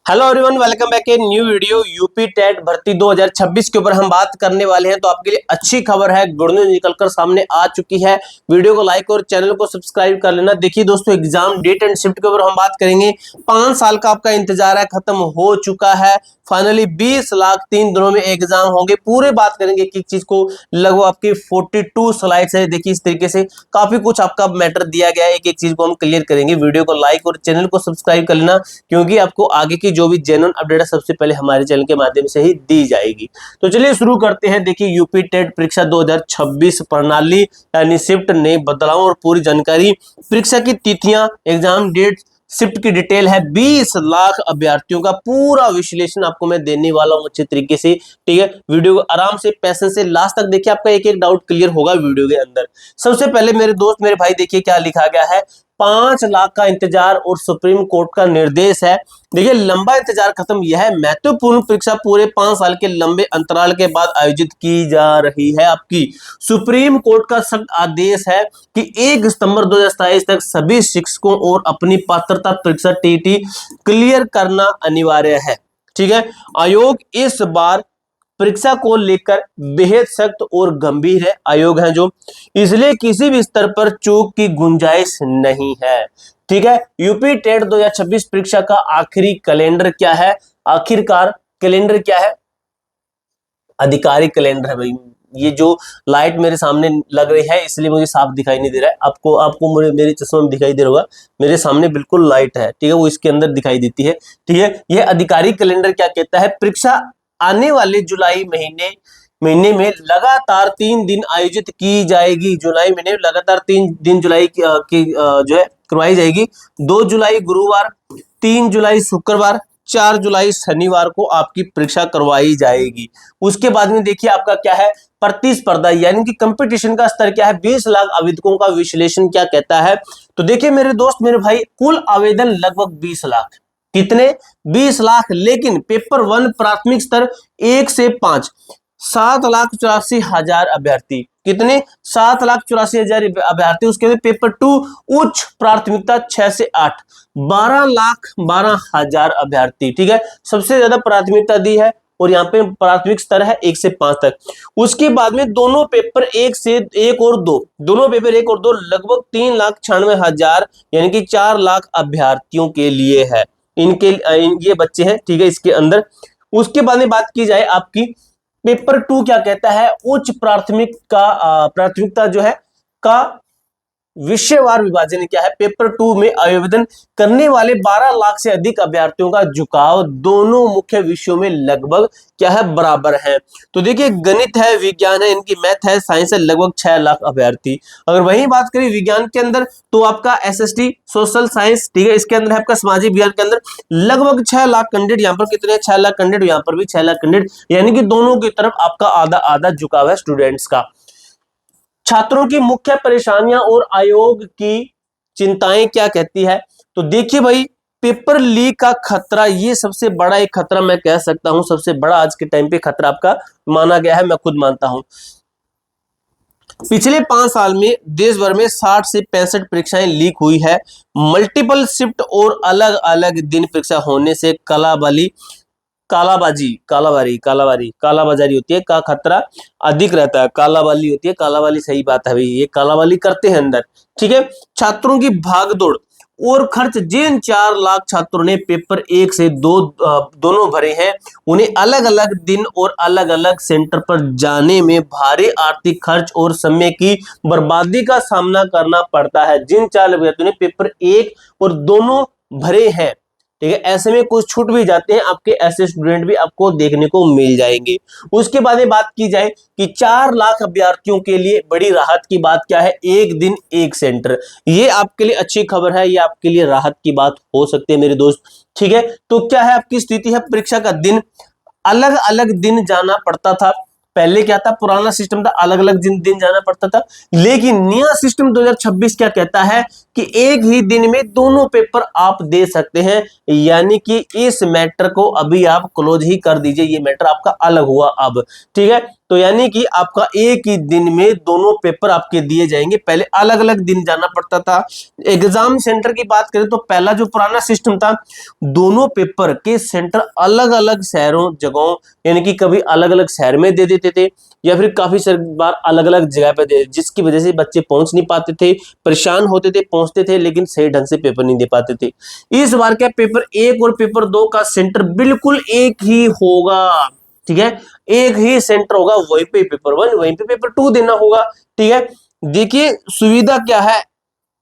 Hello everyone, welcome back a new video. UP TET भर्ती 2026 के ऊपर हम बात करने वाले हैं। तो आपके लिए अच्छी खबर है, गुड न्यूज निकलकर सामने आ चुकी है। वीडियो को लाइक और चैनल को सब्सक्राइब कर लेना। देखिए दोस्तों, एग्जाम डेट एंड शिफ्ट के ऊपर हम बात करेंगे। 5 साल का आपका इंतजार है, खत्म हो चुका है। फाइनली 20 लाख 3 दिनों में एग्जाम होंगे। पूरे बात करेंगे एक एक चीज को। लगभग आपकी 42 स्लाइड्स है। देखिए इस तरीके से काफी कुछ आपका मैटर दिया गया है। एक एक चीज को हम क्लियर करेंगे। वीडियो को लाइक और चैनल को सब्सक्राइब कर लेना, क्योंकि आपको आगे की जो भी जेन्युइन अपडेट है सबसे पहले हमारे चैनल के माध्यम से ही दी जाएगी। तो चलिए शुरू करते हैं। देखिए यूपी टेट परीक्षा 2026 प्रणाली यानी शिफ्ट नए बदलाव और पूरी जानकारी, परीक्षा की तिथियां, एग्जाम डेट, शिफ्ट की डिटेल है। 20 लाख अभ्यर्थियों का पूरा विश्लेषण आपको मैं देने वाला हूं अच्छे तरीके से। ठीक है, वीडियो को आराम से पैसेंस से लास्ट तक देखिए, आपका एक एक डाउट क्लियर होगा वीडियो के अंदर। सबसे पहले मेरे दोस्त मेरे भाई, देखिए क्या लिखा गया है। 5 लाख का इंतजार और सुप्रीम कोर्ट का निर्देश है। देखिए लंबा इंतजार खत्म। यह महत्वपूर्ण परीक्षा पूरे 5 साल के लंबे अंतराल के बाद आयोजित की जा रही है। आपकी सुप्रीम कोर्ट का सख्त आदेश है कि 1 सितंबर 2027 तक सभी शिक्षकों और अपनी पात्रता परीक्षा टीटी क्लियर करना अनिवार्य है। ठीक है, आयोग इस बार परीक्षा को लेकर बेहद सख्त और गंभीर है। आयोग है जो, इसलिए किसी भी स्तर पर चूक की गुंजाइश नहीं है। ठीक है, यूपी टेट 2026 परीक्षा का आखिरी कैलेंडर क्या है? आखिरकार कैलेंडर क्या है? आधिकारिक कैलेंडर है भाई। ये जो लाइट मेरे सामने लग रही है इसलिए मुझे साफ दिखाई नहीं दे रहा है। आपको मेरे चश्मे में दिखाई दे रहा होगा। मेरे सामने बिल्कुल लाइट है, ठीक है, वो इसके अंदर दिखाई देती है। ठीक है, यह आधिकारिक कैलेंडर क्या कहता है? परीक्षा आने वाले जुलाई महीने में लगातार 3 दिन आयोजित की जाएगी। जुलाई महीने में लगातार 3 दिन जुलाई की जो है करवाई जाएगी। 2 जुलाई गुरुवार, 3 जुलाई शुक्रवार, 4 जुलाई शनिवार को आपकी परीक्षा करवाई जाएगी। उसके बाद में देखिए आपका क्या है, प्रतिस्पर्धा यानी कि कंपटीशन का स्तर क्या है। 20 लाख आवेदकों का विश्लेषण क्या कहता है? तो देखिए मेरे दोस्त मेरे भाई, कुल आवेदन लगभग 20 लाख। कितने? 20 लाख। लेकिन पेपर 1 प्राथमिक स्तर 1 से 5 7,84,000 अभ्यर्थी। कितने? 7,84,000 अभ्यर्थी। उसके बाद पेपर 2 उच्च प्राथमिकता 6 से 8 12,12,000 अभ्यर्थी। ठीक है, सबसे ज्यादा प्राथमिकता दी है और यहाँ पे प्राथमिक स्तर है 1 से 5 तक। उसके बाद में दोनों पेपर 1 और 2, दोनों पेपर 1 और 2 लगभग 3,96,000 यानी कि 4 लाख अभ्यर्थियों के लिए है। ये बच्चे हैं। ठीक है, इसके अंदर उसके बाद में बात की जाए आपकी पेपर 2 क्या कहता है? उच्च प्राथमिकता जो है का विषयवार विभाजन क्या है? पेपर 2 में आवेदन करने वाले 12 लाख से अधिक अभ्यर्थियों का झुकाव दोनों मुख्य विषयों में लगभग क्या है, बराबर है। तो देखिए गणित है, विज्ञान है, इनकी मैथ है, साइंस है, लगभग 6 लाख अभ्यर्थी। अगर वही बात करें विज्ञान के अंदर तो आपका एसएसटी सोशल साइंस, ठीक है, इसके अंदर है आपका सामाजिक विज्ञान के अंदर लगभग 6 लाख कैंडिडेट। यहाँ पर कितने? 6 लाख कैंडिडेट, यहाँ पर भी 6 लाख कैंडिडेट, यानी कि दोनों की तरफ आपका आधा आधा झुकाव है स्टूडेंट्स का। छात्रों की मुख्य परेशानियां और आयोग की चिंताएं क्या कहती है? तो देखिए भाई, पेपर लीक का खतरा, ये सबसे बड़ा एक खतरा मैं कह सकता हूं। सबसे बड़ा आज के टाइम पे खतरा आपका माना गया है, मैं खुद मानता हूं। पिछले 5 साल में देश भर में 60 से 65 परीक्षाएं लीक हुई है। मल्टीपल शिफ्ट और अलग अलग दिन परीक्षा होने से कालाबाजारी होती है का खतरा अधिक रहता है। कालाबाली होती है, कालाबाली सही बात है भाई, ये कालाबाली करते हैं अंदर। ठीक है, छात्रों की भागदौड़ और खर्च, जिन 4 लाख छात्रों ने पेपर 1 से 2 दोनों भरे हैं, उन्हें अलग अलग दिन और अलग अलग सेंटर पर जाने में भारी आर्थिक खर्च और समय की बर्बादी का सामना करना पड़ता है। जिन 4 अभ्यर्थियों ने पेपर 1 और दोनों भरे हैं, ठीक है, ऐसे में कुछ छूट भी जाते हैं आपके, ऐसे स्टूडेंट भी आपको देखने को मिल जाएंगे। उसके बाद में बात की जाए कि 4 लाख अभ्यर्थियों के लिए बड़ी राहत की बात क्या है? 1 दिन 1 सेंटर। ये आपके लिए अच्छी खबर है, ये आपके लिए राहत की बात हो सकती है मेरे दोस्त। ठीक है, तो क्या है आपकी स्थिति है? परीक्षा का दिन अलग अलग दिन जाना पड़ता था। पहले क्या था? पुराना सिस्टम था, अलग अलग दिन जाना पड़ता था। लेकिन नया सिस्टम 2026 क्या कहता है कि एक ही दिन में दोनों पेपर आप दे सकते हैं। यानी कि इस मैटर को अभी आप क्लोज ही कर दीजिए, ये मैटर आपका अलग हुआ अब। ठीक है, तो यानी कि आपका एक ही दिन में दोनों पेपर आपके दिए जाएंगे। पहले अलग अलग दिन जाना पड़ता था। एग्जाम सेंटर की बात करें तो पहला जो पुराना सिस्टम था, दोनों पेपर के सेंटर अलग अलग शहरों जगहों, यानी कि कभी अलग अलग शहर में दे देते थे या फिर काफी सारी बार अलग अलग जगह पे दे, जिसकी वजह से बच्चे पहुंच नहीं पाते थे, परेशान होते थे, पहुंचते थे लेकिन सही ढंग से पेपर नहीं दे पाते थे। इस बार क्या पेपर 1 और पेपर 2 का सेंटर बिल्कुल एक ही होगा। ठीक है, एक ही सेंटर होगा, वहीं पे पेपर 1 वहीं पे पेपर 2 देना होगा। ठीक है, देखिए सुविधा क्या है,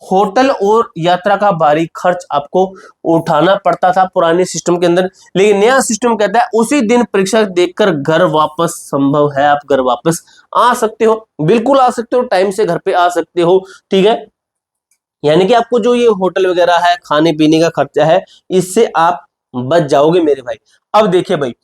होटल और यात्रा का भारी खर्च आपको उठाना पड़ता था पुराने सिस्टम के अंदर, लेकिन नया सिस्टम कहता है उसी दिन परीक्षा देकर घर वापस संभव है, आप घर वापस आ सकते हो, बिल्कुल आ सकते हो, टाइम से घर पे आ सकते हो। ठीक है, यानी कि आपको जो ये होटल वगैरह है, खाने पीने का खर्चा है, इससे आप बच जाओगे मेरे भाई। अब देखिए भाई,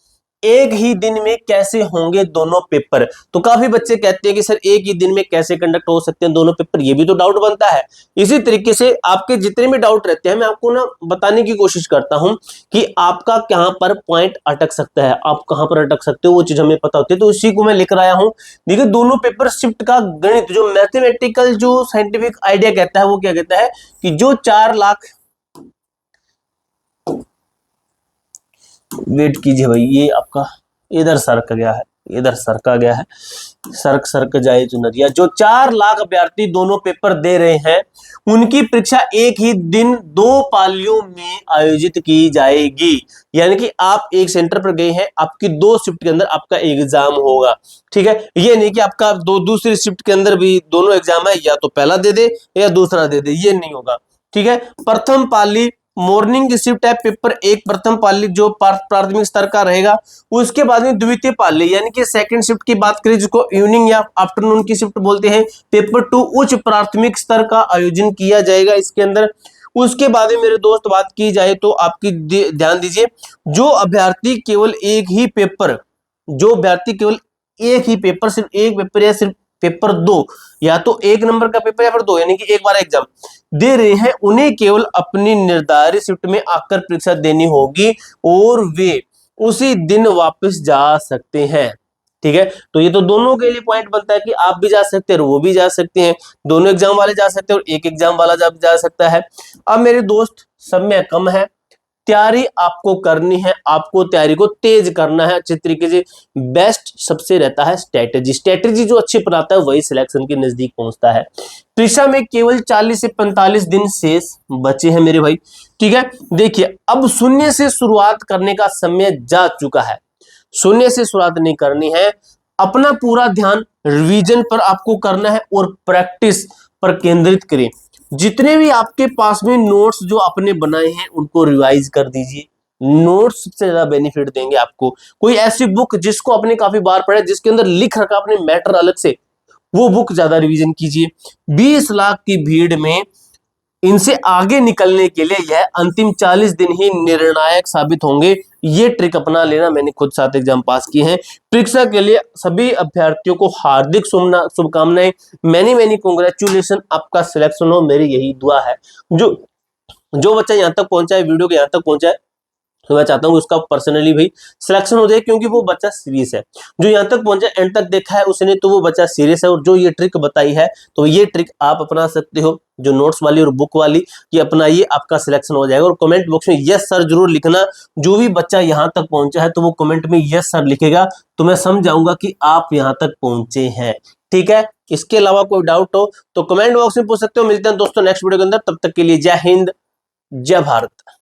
एक ही दिन में कैसे होंगे दोनों पेपर, तो काफी बच्चे कहते हैं कि सर एक ही दिन में कैसे कंडक्ट हो सकते हैं दोनों पेपर, ये भी तो डाउट बनता है। इसी तरीके से आपके जितने भी डाउट रहते हैं मैं आपको ना बताने की कोशिश करता हूं कि आपका कहां पर पॉइंट अटक सकता है, आप कहां पर अटक सकते हो, वो चीज हमें पता होती है, तो इसी को मैं लेकर आया हूं। देखिए दोनों पेपर शिफ्ट का गणित, जो मैथमेटिकल जो साइंटिफिक आइडिया कहता है, वो क्या कहता है कि जो 4 लाख, वेट कीजिए भाई, ये आपका इधर सरक गया है, इधर सरका गया है, सरक सरक जाए चुनरिया, जो 4 लाख अभ्यर्थी दोनों पेपर दे रहे हैं, उनकी परीक्षा एक ही दिन 2 पालियों में आयोजित की जाएगी। यानी कि आप एक सेंटर पर गए हैं, आपकी 2 शिफ्ट के अंदर आपका एग्जाम होगा। ठीक है, ये नहीं कि आपका दूसरी शिफ्ट के अंदर भी दोनों एग्जाम है, या तो पहला दे दे या दूसरा दे दे, ये नहीं होगा। ठीक है, प्रथम पाली मॉर्निंग की शिफ्ट है, पेपर 1 प्रथम पाली जो प्राथमिक स्तर का रहेगा। उसके बाद में द्वितीय पाली यानी कि सेकंड शिफ्ट की बात करें, जिसको इवनिंग या आफ्टरनून की शिफ्ट बोलते हैं, पेपर 2 उच्च प्राथमिक स्तर का आयोजन किया जाएगा इसके अंदर। उसके बाद में मेरे दोस्त बात की जाए तो आपकी ध्यान दीजिए, जो अभ्यर्थी केवल एक ही पेपर, जो अभ्यर्थी केवल एक ही पेपर, सिर्फ एक पेपर या सिर्फ पेपर 2, या तो 1 नंबर का पेपर या फिर 2, यानी कि एक बार एग्जाम दे रहे हैं, उन्हें केवल अपनी निर्धारित शिफ्ट में आकर परीक्षा देनी होगी और वे उसी दिन वापस जा सकते हैं। ठीक है, तो ये तो दोनों के लिए पॉइंट बनता है कि आप भी जा सकते हैं और वो भी जा सकते हैं, दोनों एग्जाम वाले जा सकते हैं और एक एग्जाम वाला जा सकता है। अब मेरे दोस्त, समय कम है, तैयारी आपको करनी है, आपको तैयारी को तेज करना है अच्छे तरीके से। बेस्ट सबसे रहता है स्ट्रेटेजी, स्ट्रेटेजी जो अच्छी बनाता है वही सिलेक्शन के नजदीक पहुंचता है। परीक्षा में केवल 40 से 45 दिन शेष बचे हैं मेरे भाई। ठीक है, देखिए अब शून्य से शुरुआत करने का समय जा चुका है, शून्य से शुरुआत नहीं करनी है, अपना पूरा ध्यान रिवीजन पर आपको करना है और प्रैक्टिस पर केंद्रित करें। जितने भी आपके पास में नोट्स जो आपने बनाए हैं उनको रिवाइज कर दीजिए, नोट्स सबसे ज्यादा बेनिफिट देंगे आपको। कोई ऐसी बुक जिसको आपने काफी बार पढ़ा, जिसके अंदर लिख रखा आपने मैटर अलग से, वो बुक ज्यादा रिवीजन कीजिए। 20 लाख की भीड़ में इनसे आगे निकलने के लिए यह अंतिम 40 दिन ही निर्णायक साबित होंगे। ये ट्रिक अपना लेना, मैंने खुद 7 एग्जाम पास किए हैं। परीक्षा के लिए सभी अभ्यर्थियों को हार्दिक शुभकामनाएं, मैनी मैनी कांग्रेचुलेशन, आपका सिलेक्शन हो, मेरी यही दुआ है। जो जो बच्चा यहाँ तक पहुंचा है, वीडियो के यहाँ तक पहुंचा है, तो मैं चाहता हूँ उसका पर्सनली भाई सिलेक्शन हो जाए, क्योंकि वो बच्चा सीरियस है। जो यहाँ तक पहुंचा, एंड तक देखा है उसने, तो वो बच्चा सीरियस है, और जो ये ट्रिक बताई है, तो ये ट्रिक आप अपना सकते हो, जो नोट्स वाली और बुक वाली, ये अपनाइए, आपका सिलेक्शन हो जाएगा। और कमेंट बॉक्स में यस सर जरूर लिखना, जो भी बच्चा यहाँ तक पहुंचा है तो वो कमेंट में यस सर लिखेगा, तो मैं समझ जाऊंगा कि आप यहाँ तक पहुंचे हैं। ठीक है, इसके अलावा कोई डाउट हो तो कमेंट बॉक्स में पूछ सकते हो। मिलते हैं दोस्तों नेक्स्ट वीडियो के अंदर, तब तक के लिए जय हिंद, जय भारत।